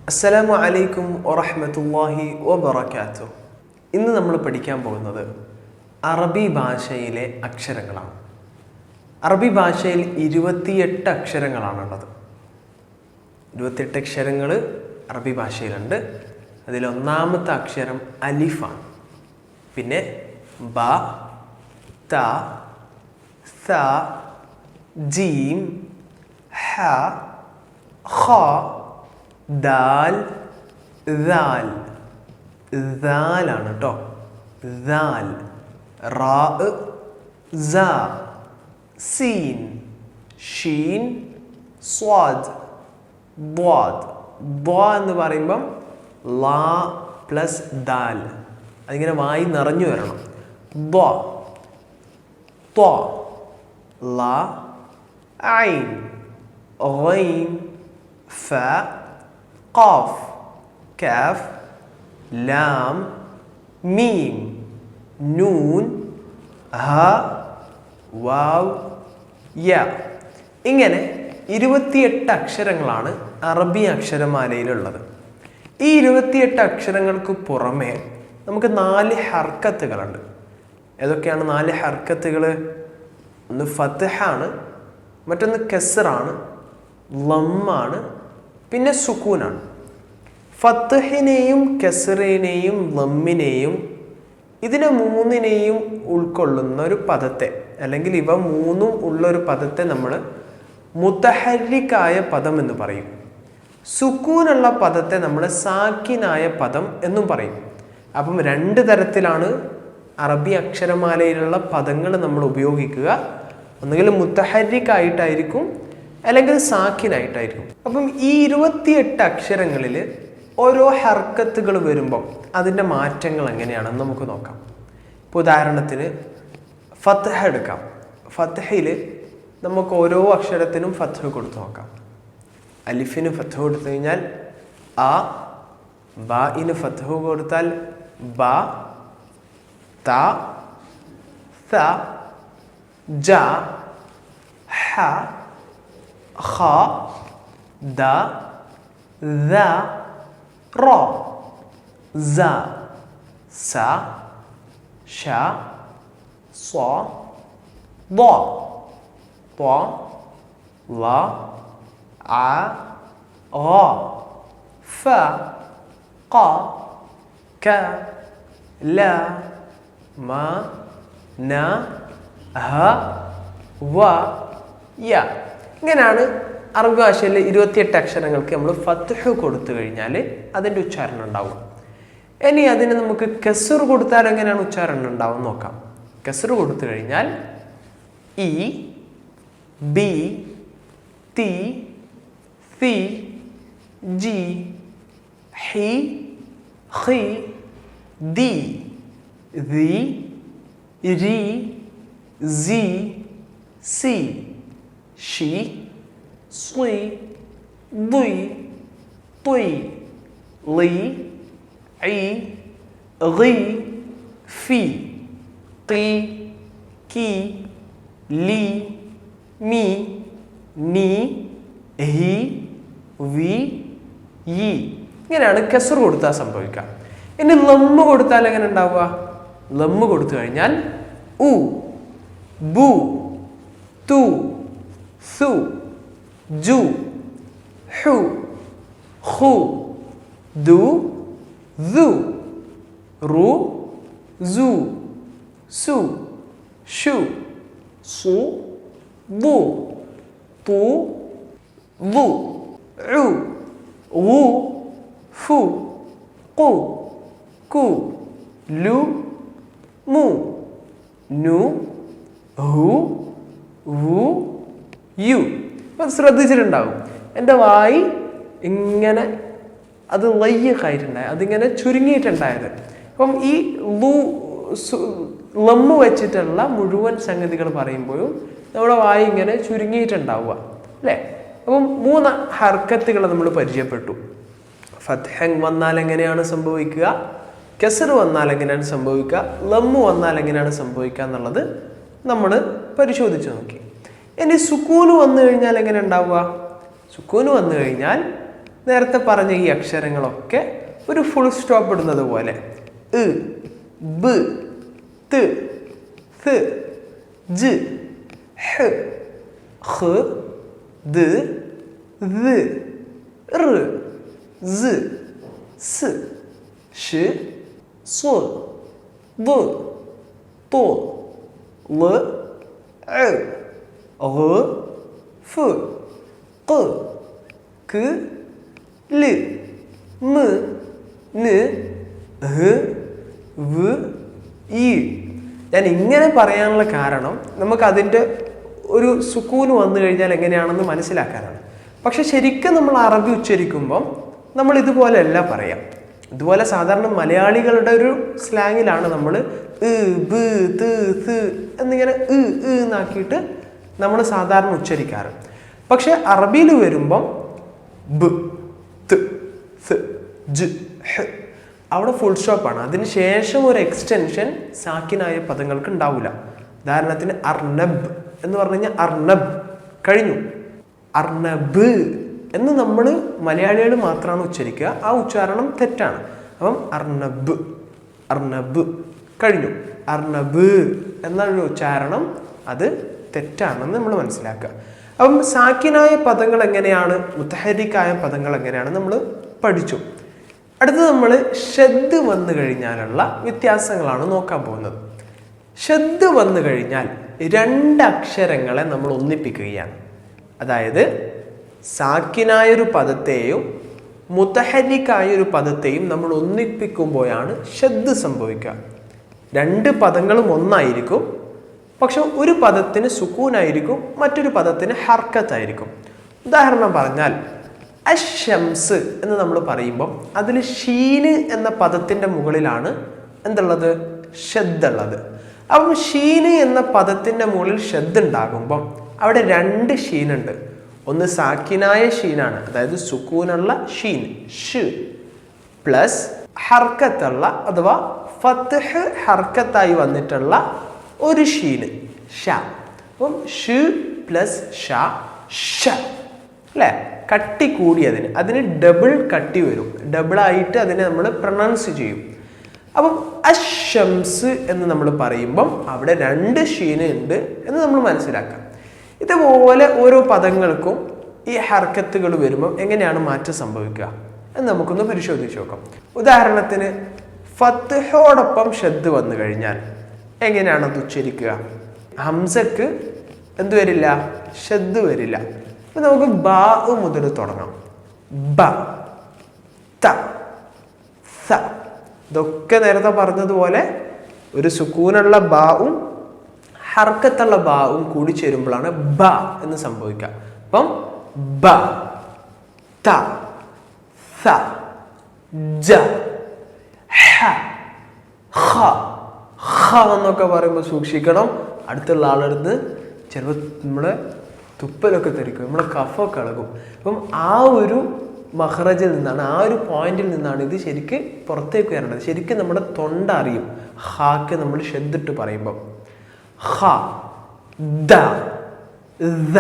അസ്സലാമു അലൈക്കും വറഹ്മത്തുള്ളാഹി വബറകാതുഹു. ഇന്ന് നമ്മൾ പഠിക്കാൻ പോകുന്നത് അറബി ഭാഷയിലെ അക്ഷരങ്ങളാണ്. അറബി ഭാഷയിൽ 28 അക്ഷരങ്ങളാണുള്ളത്. 28 അക്ഷരങ്ങൾ അറബി ഭാഷയിലുണ്ട്. അതിൽ ഒന്നാമത്തെ അക്ഷരം അലിഫാണ്. പിന്നെ ബ, ത, സ, ജീം, ഹ, ഖ, ദാൽ, ദാൽ. ദാലാണ് കേട്ടോ. ദാൽ, റാ, സ, സീൻ, ഷീൻ, സ്വാദ്, ദ്വാദ്. ദ്വാ എന്ന് പറയുമ്പം ലാ പ്ലസ് ദാൽ. അതിങ്ങനെ വായി നിറഞ്ഞു വരണം. ദ്വാ, ത്വാ, ലാ, ഐൻ, ഗൈൻ, ഫ, ഖാഫ്, കാഫ്, ലാം, മീം, നൂൻ, ഹ, വാവ്, യ. ഇങ്ങനെ 28 അക്ഷരങ്ങളാണ് അറബി അക്ഷരമാലയിലുള്ളത്. ഈ 28 അക്ഷരങ്ങൾക്ക് പുറമെ നമുക്ക് 4 ഹർക്കത്തുകളുണ്ട്. ഏതൊക്കെയാണ് 4 ഹർക്കത്തുകൾ? ഒന്ന് ഫത്ഹാണ്, മറ്റൊന്ന് കസ്റാണ്, ലമ്മാണ്, പിന്നെ സുക്കൂനാണ്. ഫത്ഹിനെയും കസ്റിനെയും ലമ്മിനെയും ഇതിനെ മൂന്നിനെയും ഉൾക്കൊള്ളുന്ന ഒരു പദത്തെ, അല്ലെങ്കിൽ ഇവ മൂന്നും ഉള്ളൊരു പദത്തെ നമ്മൾ മുതഹർരിക്കായ പദം എന്ന് പറയും. സുക്കൂനുള്ള പദത്തെ നമ്മൾ സാക്കിനായ പദം എന്നും പറയും. അപ്പം 2 തരത്തിലാണ് അറബി അക്ഷരമാലയിലുള്ള പദങ്ങൾ നമ്മൾ ഉപയോഗിക്കുക. ഒന്നുകിൽ മുതഹർരിക്കായിട്ടായിരിക്കും, അല്ലെങ്കിൽ സാക്കിനായിട്ടായിരിക്കും. അപ്പം ഈ 28 അക്ഷരങ്ങളിൽ ഓരോ ഹർക്കത്തുകൾ വരുമ്പം അതിൻ്റെ മാറ്റങ്ങൾ എങ്ങനെയാണെന്ന് നമുക്ക് നോക്കാം. ഇപ്പോൾ ഉദാഹരണത്തിന് ഫത്ഹ എടുക്കാം. ഫത്ഹയിൽ നമുക്ക് ഓരോ അക്ഷരത്തിനും ഫത്ഹ കൊടുത്ത് നോക്കാം. അലിഫിന് ഫത്ഹ കൊടുത്തു കഴിഞ്ഞാൽ ആ, ബാഇന് ഫത്ഹ കൊടുത്താൽ ബ, ത, സ, ജ, ഹ, ഖ, ദ, ദ, റ, സ, സ, ഷ, സ്വ, ض, ط, ള, അ, غ, ഫ, ഖ, ക, ല, മ, ന, ഹ, വ, യ. ഇങ്ങനെയാണ് അറബി ഭാഷയിലെ 28 അക്ഷരങ്ങൾക്ക് നമ്മൾ ഫത്ഹ് കൊടുത്തു കഴിഞ്ഞാൽ അതിൻ്റെ ഉച്ചാരണം ഉണ്ടാവും. ഇനി അതിന് നമുക്ക് കസ്ർ കൊടുത്താൽ എങ്ങനെയാണ് ഉച്ചാരണം ഉണ്ടാവും നോക്കാം. കസ്ർ കൊടുത്തു കഴിഞ്ഞാൽ ഇ, ബി, തി, സി, ജി, ഹി, ഖി, ദി, ദി, രി, സി, സി, ഷി, സ്വി, ദുയ്, തുയ്, ലി, ഐ, ഗി, ഫി, ഖി, കി, ലി, മി, നി, ഹി, വി, യി. ഇങ്ങനെയാണ് കസ്ർ കൊടുത്താൽ സംഭവിക്കുക. ഇനി ലമ്മ് കൊടുത്താൽ എങ്ങനെ ഉണ്ടാവുക? ലമ്മ് കൊടുത്തു കഴിഞ്ഞാൽ ഉ, ബു, തു, സു, ജു, ഹു, ഖു, ദു, ദു, റു, സു, സു, ഷു, സു, ദു, തു, ദു, ഉ, ഉ, ഫു, ഖു, കു, ലു, മു, നു, ഹു, വു, യു. അപ്പം ശ്രദ്ധിച്ചിട്ടുണ്ടാവും, എൻ്റെ വായി ഇങ്ങനെ അത് ലയ്യക്കായിട്ടുണ്ടായത്, അതിങ്ങനെ ചുരുങ്ങിയിട്ടുണ്ടായത്. അപ്പം ഈ ലമ്മ് വെച്ചിട്ടുള്ള മുഴുവൻ സംഗതികൾ പറയുമ്പോഴും നമ്മുടെ വായി ഇങ്ങനെ ചുരുങ്ങിയിട്ടുണ്ടാവുക അല്ലേ? അപ്പം 3 ഹർക്കത്തുകൾ നമ്മൾ പരിചയപ്പെട്ടു. ഫത്ഹ വന്നാൽ എങ്ങനെയാണ് സംഭവിക്കുക, കസ്ർ വന്നാൽ എങ്ങനെയാണ് സംഭവിക്കുക, ലമ്മ് വന്നാൽ എങ്ങനെയാണ് സംഭവിക്കുക എന്നുള്ളത് നമ്മൾ പരിശോധിച്ച് നോക്കി. ഇനി സുക്കൂന് വന്നു കഴിഞ്ഞാൽ എങ്ങനെ ഉണ്ടാവുക? സുക്കൂന് വന്നു കഴിഞ്ഞാൽ നേരത്തെ പറഞ്ഞ ഈ അക്ഷരങ്ങളൊക്കെ ഒരു ഫുൾ സ്റ്റോപ്പ് ഇടുന്നത് പോലെ ബ് ത് ത് ജ് ഹ് ഖ് ദ് ദ് ർ സ് സ് ഷ് സ്വ വ് തു ള അ ഗ് ഫ് ഖ് ക് ല് മ് ന് ഹ് വ് ഈ. ഞാൻ ഇങ്ങനെ പറയാനുള്ള കാരണം നമുക്കതിൻ്റെ ഒരു സുക്കൂന് വന്നു കഴിഞ്ഞാൽ എങ്ങനെയാണെന്ന് മനസ്സിലാക്കാനാണ്. പക്ഷെ ശരിക്കും നമ്മൾ അറബി ഉച്ചരിക്കുമ്പം നമ്മൾ ഇതുപോലെയല്ല പറയാം. ഇതുപോലെ സാധാരണ മലയാളികളുടെ ഒരു സ്ലാങ്ങിലാണ് നമ്മൾ ബ് ത് ത് എന്നിങ്ങനെ എന്നാക്കിയിട്ട് നമ്മൾ സാധാരണ ഉച്ചരിക്കാറ്. പക്ഷെ അറബിയിൽ വരുമ്പം ബ് ത് ത് ജ് ഹ് അവിടെ ഫുൾ സ്റ്റോപ്പാണ്. അതിന് ശേഷം ഒരു എക്സ്റ്റൻഷൻ സാക്കിനായ പദങ്ങൾക്ക് ഉണ്ടാവില്ല. ഉദാഹരണത്തിന് അർനബ് എന്ന് പറഞ്ഞു കഴിഞ്ഞാൽ അർനബ് കഴിഞ്ഞു. അർനബ് എന്ന് നമ്മൾ മലയാളികൾ മാത്രമാണ് ഉച്ചരിക്കുക. ആ ഉച്ചാരണം തെറ്റാണ്. അപ്പം അർനബ് അർനബ് കഴിഞ്ഞു. അർനബ് എന്നൊരു ഉച്ചാരണം അത് തെറ്റാണെന്ന് നമ്മൾ മനസ്സിലാക്കുക. അപ്പം സാക്കിനായ പദങ്ങൾ എങ്ങനെയാണ്, മുത്തഹരിക്കായ പദങ്ങൾ എങ്ങനെയാണ് നമ്മൾ പഠിച്ചു. അടുത്ത് നമ്മൾ ഷദ് വന്നു കഴിഞ്ഞാലുള്ള വ്യത്യാസങ്ങളാണ് നോക്കാൻ പോകുന്നത്. ഷദ് വന്നു കഴിഞ്ഞാൽ രണ്ട് അക്ഷരങ്ങളെ നമ്മൾ ഒന്നിപ്പിക്കുകയാണ്. അതായത് സാക്കിനായൊരു പദത്തെയും മുത്തഹരിക്കായൊരു പദത്തെയും നമ്മൾ ഒന്നിപ്പിക്കുമ്പോഴാണ് ഷദ് സംഭവിക്കുക. രണ്ട് പദങ്ങളും ഒന്നായിരിക്കും, പക്ഷെ ഒരു പദത്തിന് സുക്കൂനായിരിക്കും, മറ്റൊരു പദത്തിന് ഹർക്കത്തായിരിക്കും. ഉദാഹരണം പറഞ്ഞാൽ അശംസ് എന്ന് നമ്മൾ പറയുമ്പം അതിൽ ഷീന് എന്ന പദത്തിൻ്റെ മുകളിലാണ് എന്തുള്ളത്, ഷദ് ഉള്ളത്. അപ്പം ഷീന് എന്ന പദത്തിൻ്റെ മുകളിൽ ഷദ് ഉണ്ടാകുമ്പം അവിടെ രണ്ട് ഷീനുണ്ട്. ഒന്ന് സാക്കിനായ ഷീനാണ്, അതായത് സുക്കൂനുള്ള ഷീൻ ഷ്, പ്ലസ് ഹർക്കത്തുള്ള അഥവാ ഫത്ഹ് ഹർക്കത്തായി വന്നിട്ടുള്ള ഒരു ഷീന് ഷ. അപ്പം ഷ് പ്ലസ് ഷ ഷ അല്ലേ, കട്ടി കൂടിയതിന് അതിന് ഡബിൾ കട്ടി വരും. ഡബിളായിട്ട് അതിനെ നമ്മൾ പ്രൊനൗൺസ് ചെയ്യും. അപ്പം അശംസ് എന്ന് നമ്മൾ പറയുമ്പം അവിടെ രണ്ട് ഷീന് ഉണ്ട് എന്ന് നമ്മൾ മനസ്സിലാക്കാം. ഇതുപോലെ ഓരോ പദങ്ങൾക്കും ഈ ഹർക്കത്തുകൾ വരുമ്പം എങ്ങനെയാണ് മാറ്റം സംഭവിക്കുക എന്ന് നമുക്കൊന്ന് പരിശോധിച്ച് നോക്കാം. ഉദാഹരണത്തിന് ഫത്ഹോടൊപ്പം ഷദ് വന്നു കഴിഞ്ഞാൽ എങ്ങനെയാണ് അത് ഉച്ചരിക്കുക? ഹംസക്ക് എന്ത് വരില്ല, ഷദ് വരില്ല. അപ്പം നമുക്ക് ബ മുതൽ തുടങ്ങാം. ബ ത സ. ഇതൊക്കെ നേരത്തെ പറഞ്ഞതുപോലെ ഒരു സുക്കൂനുള്ള ബാവും ഹർക്കത്തുള്ള ബാവും കൂടി ചേരുമ്പോഴാണ് ബ എന്ന് സംഭവിക്കുക. അപ്പം ബ ത സ ജ ഹ ഖ. ഖ എന്നൊക്കെ പറയുമ്പോൾ സൂക്ഷിക്കണം. അടുത്തുള്ള ആളെടുത്ത് ചിലപ്പോൾ നമ്മളെ തുപ്പലൊക്കെ തെറിക്കും, നമ്മളെ കഫൊക്കെ ഇളകും. അപ്പം ആ ഒരു മഹ്റജിൽ നിന്നാണ്, ആ ഒരു പോയിന്റിൽ നിന്നാണ് ഇത് ശരിക്ക് പുറത്തേക്ക് വരേണ്ടത്. ശരിക്കും നമ്മുടെ തൊണ്ട അറിയും ഹാക്ക് നമ്മൾ ഷദ്ദിട്ട് പറയുമ്പം. ഹ ദ ദ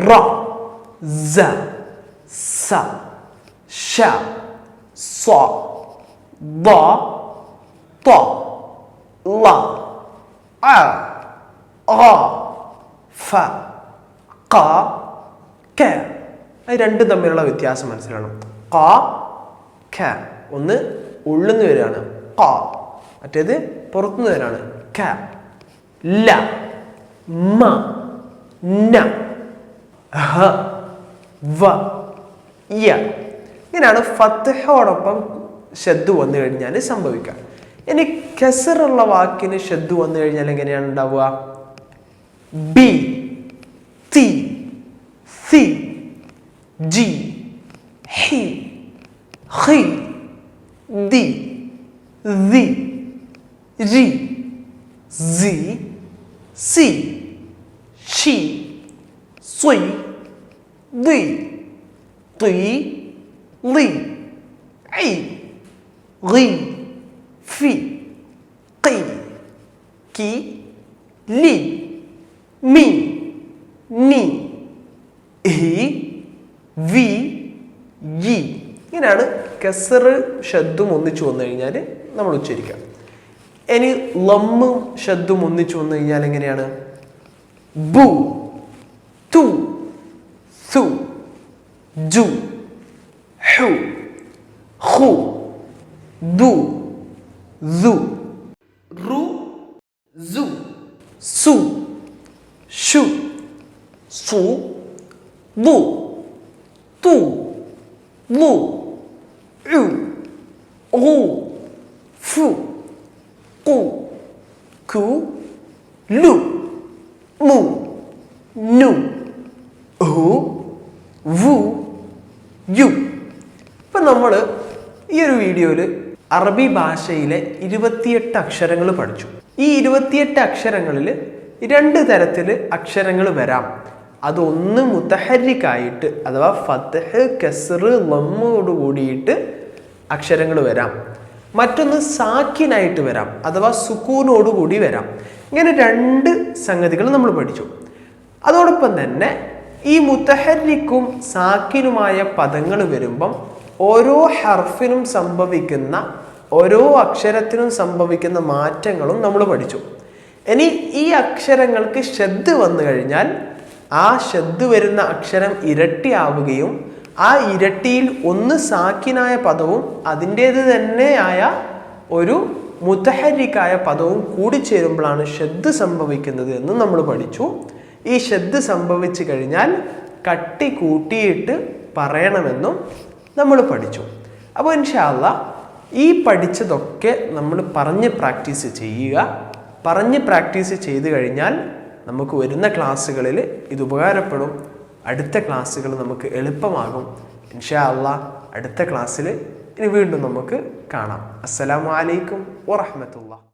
റ സ സ ഷ സ ദ ത ള അ അ ഫ ക ക. അത് രണ്ടും തമ്മിലുള്ള വ്യത്യാസം മനസ്സിലാക്കണം. ക ഖ. ഒന്ന് ഉള്ളുന്ന് വരികയാണ് ക, മറ്റേത് പുറത്തുനിന്ന് വരികയാണ് ഖ. ല മ ന ഹ വ യ. ഇങ്ങനെയാണ് ഫത്ഹോടൊപ്പം ഷദ് വന്നു കഴിഞ്ഞാൽ സംഭവിക്കുക. ഇനി കസറുള്ള വാക്കിന് ഷദ് വന്നു കഴിഞ്ഞാൽ എങ്ങനെയാണ് ഉണ്ടാവുക? ബി തി സി ജി ഹി ഹി ദി ദി രി സി സി ഷി സ്വി ദി തി ലി ഐ റി ഫി ഖി കി ലി മി നി ഹി വി ഇങ്ങനെയാണ് കസറ് ഷദ്ദും ഒന്നിച്ചു വന്നു കഴിഞ്ഞാൽ നമ്മൾ ഉച്ചരിക്കുക. ഇനി ലമ്മും ഷദ്ദും ഒന്നിച്ചു വന്നു കഴിഞ്ഞാൽ എങ്ങനെയാണ്? ബു, തു, സു, ജു, ഹു, ഹു, ദു, സു, റു, സു, സു, ഷു, സു, ബു, തു, ലു, ഉ, റു, ഫു, കു, കു, ലു, മു, നു, ഹു, വു, യു. ഇപ്പം നമ്മൾ ഈ ഒരു വീഡിയോയിൽ അറബി ഭാഷയിലെ 28 അക്ഷരങ്ങൾ പഠിച്ചു. ഈ 28 അക്ഷരങ്ങളിൽ 2 തരത്തിൽ അക്ഷരങ്ങൾ വരാം. അതൊന്ന് മുതഹരിക്കായിട്ട് അഥവാ ഫത്ഹ്, കസ്ർ, ലമ്മോട് കൂടിയിട്ട് അക്ഷരങ്ങൾ വരാം. മറ്റൊന്ന് സാക്കിനായിട്ട് വരാം അഥവാ സുക്കൂനോട് കൂടി വരാം. ഇങ്ങനെ 2 സംഗതികൾ നമ്മൾ പഠിച്ചു. അതോടൊപ്പം തന്നെ ഈ മുതഹരിക്കും സാക്കിനുമായ പദങ്ങൾ വരുമ്പം ഓരോ ഹർഫിനും സംഭവിക്കുന്ന, ഓരോ അക്ഷരത്തിനും സംഭവിക്കുന്ന മാറ്റങ്ങളും നമ്മൾ പഠിച്ചു. ഇനി ഈ അക്ഷരങ്ങൾക്ക് ഷദ് വന്നു കഴിഞ്ഞാൽ ആ ഷദ് വരുന്ന അക്ഷരം ഇരട്ടിയാവുകയും ആ ഇരട്ടിയിൽ ഒന്ന് സാക്കിനായ പദവും അതിൻ്റേത് തന്നെയായ ഒരു മുതഹരിക്കായ പദവും കൂടിച്ചേരുമ്പോഴാണ് ഷദ് സംഭവിക്കുന്നത് എന്ന് നമ്മൾ പഠിച്ചു. ഈ ഷദ് സംഭവിച്ചു കഴിഞ്ഞാൽ കട്ടി കൂട്ടിയിട്ട് പറയണമെന്നും നമ്മൾ പഠിച്ചു. അപ്പോൾ ഇൻഷാ അല്ലാഹ് ഈ പഠിച്ചതൊക്കെ നമ്മൾ പറഞ്ഞ് പ്രാക്ടീസ് ചെയ്യുക. പറഞ്ഞ് പ്രാക്ടീസ് ചെയ്ത് കഴിഞ്ഞാൽ നമുക്ക് വരുന്ന ക്ലാസ്സുകളിൽ ഇത് ഉപകാരപ്പെടും. അടുത്ത ക്ലാസ്സുകൾ നമുക്ക് എളുപ്പമാകും. ഇൻഷാ അല്ലാഹ് അടുത്ത ക്ലാസ്സിൽ ഇനി വീണ്ടും നമുക്ക് കാണാം. അസ്സലാമു അലൈക്കും വറഹ്മത്തുള്ളാഹി.